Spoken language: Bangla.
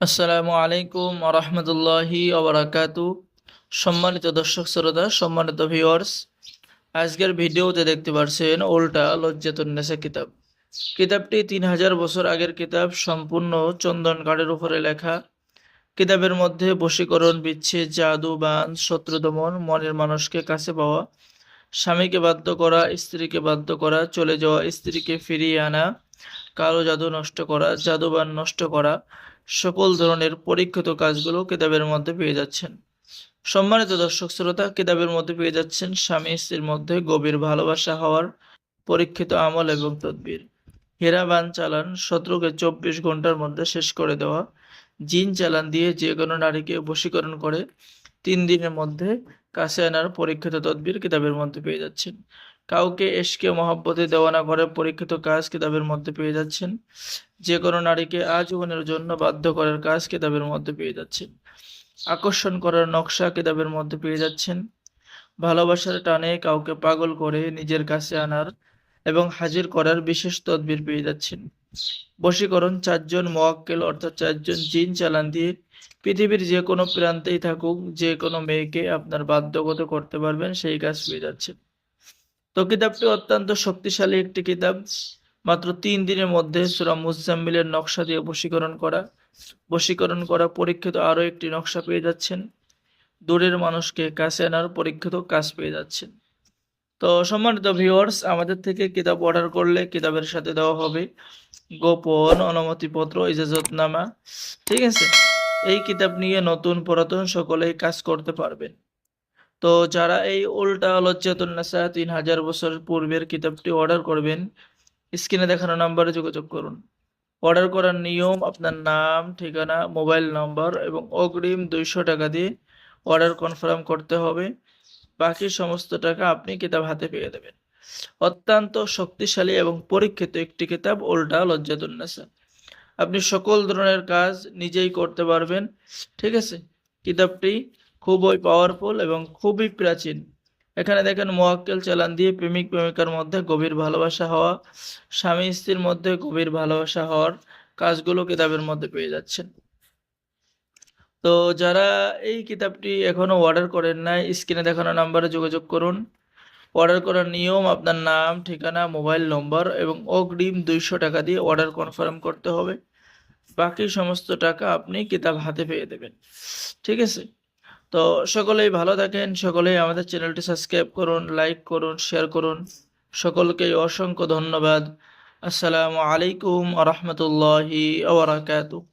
আসসালামু আলাইকুম আরহামতুল্লাহি ওবারাকাতু। সম্মানিত দর্শক শ্রোতা, সম্মানিত ভিউয়ার্স, আজকের ভিডিওতে দেখতে পাচ্ছেন উল্টা লজ্জাতুন্নেসা কিতাব। কিতাবটি 3000 বছর আগের কিতাব, সম্পূর্ণ চন্দন কাঠের উপরে লেখা। কিতাবের মধ্যে বশীকরণ, বিচ্ছেদ, জাদু, বান, শত্রু দমন, মনের মানুষকে কাছে পাওয়া, স্বামীকে বাধ্য করা, স্ত্রীকে বাধ্য করা, চলে যাওয়া স্ত্রীকে ফিরিয়ে আনা, কালো জাদু নষ্ট করা, জাদুবান নষ্ট করা, সকল ধরনের পরীক্ষিত কাজগুলো কিতাবের মধ্যে পেয়ে যাচ্ছেন। সম্মানিত দর্শক শ্রোতা, কিতাবের মধ্যে পেয়ে যাচ্ছেন স্বামী স্ত্রীর মধ্যে গভীর ভালোবাসা হওয়ার পরীক্ষিত আমল এবং তদবির, হীরা বান চালান, শত্রুকে 24 ঘন্টার মধ্যে শেষ করে দেওয়া, জিন চালান দিয়ে যে কোনো নারীকে বশীকরণ করে 3 দিনের মধ্যে কাছে আনার পরীক্ষিত তদবির কিতাবের মধ্যে পেয়ে যাচ্ছেন। কাউকে এশকে মহব্বতে দেওয়ানা করে পরীক্ষিত কাজ কিতাবের মধ্যে পেয়ে যাচ্ছেন। যে কোনো নারীকে আজীবনের জন্য বাধ্য করার কাজ কিতাবের মধ্যে পেয়ে যাচ্ছেন। আকর্ষণ করার নকশা কিতাবের মধ্যে পেয়ে যাচ্ছেন। ভালোবাসার টানে কাউকে পাগল করে নিজের কাছে আনার এবং হাজির করার বিশেষ তদবির পেয়ে যাচ্ছেন। বশীকরণ 4 জন মোয়াক্কেল অর্থাৎ 4 জন জিন চালান দিয়ে পৃথিবীর যে কোনো প্রান্তেই থাকুক যে কোনো মেয়েকে আপনার বাধ্যগত করতে পারবেন, সেই কাজ পেয়ে যাচ্ছেন। তো কিতাবটি অত্যন্ত শক্তিশালী একটি কিতাব। মাত্র 3 দিনের মধ্যে সূরা মুজাম্মিলের নকশা দিয়ে বশীকরণ করা পরীক্ষিত আরও একটি নকশা পেয়ে যাচ্ছেন। দূরের মানুষকে কাছে আনার পরীক্ষিত কাজ পেয়ে যাচ্ছেন। তো সম্মানিত ভিউয়ার্স, আমাদের থেকে কিতাব অর্ডার করলে কিতাবের সাথে দেওয়া হবে গোপন অনুমতিপত্র, ইজাজতনামা। ঠিক আছে, এই কিতাব নিয়ে নতুন পুরাতন সকলেই কাজ করতে পারবেন। তো যারা এই উল্টা লজ্জাতুন্নেসা 3000 বছর পূর্বের কিতাবটি অর্ডার করবেন, স্ক্রিনে দেখানো নাম্বারে যোগাযোগ করুন। অর্ডার করার নিয়ম: আপনার নাম, ঠিকানা, মোবাইল নম্বর এবং অগ্রিম 200 টাকা দিয়ে অর্ডার কনফার্ম করতে হবে। বাকি সমস্ত টাকা আপনি কিতাব হাতে পেয়ে দেবেন। অত্যন্ত শক্তিশালী এবং পরীক্ষিত একটি কিতাব উল্টা লজ্জাতুন্নেসা। আপনি সকল ধরনের কাজ নিজেই করতে পারবেন। ঠিক আছে, কিতাবটি খুবই পাওয়ারফুল এবং খুবই প্রাচীন। এখানে দেখেন মোয়াক্কেল চালান দিয়ে প্রেমিক প্রেমিকার মধ্যে গভীর ভালোবাসা হওয়া, স্বামী স্ত্রীর মধ্যে গভীর ভালোবাসা হওয়ার কাজগুলো কিতাবের মধ্যে পেয়ে যাচ্ছেন। তো যারা এই কিতাবটি এখনো অর্ডার করেন নাই, স্ক্রিনে দেখানো নাম্বারে যোগাযোগ করুন। অর্ডার করার নিয়ম: আপনার নাম, ঠিকানা, মোবাইল নম্বর এবং অগ্রিম 200 টাকা দিয়ে অর্ডার কনফার্ম করতে হবে। বাকি সমস্ত টাকা আপনি কিতাব হাতে পেয়ে দেবেন। ঠিক আছে, তো সকলেই ভালো থাকেন, সকলেই আমাদের চ্যানেলটি সাবস্ক্রাইব করুন, লাইক করুন, শেয়ার করুন। সকলকেই অসংখ্য ধন্যবাদ। আসসালামু আলাইকুম আ রহমতুল্লাহি ওয়া বারাকাতুহু।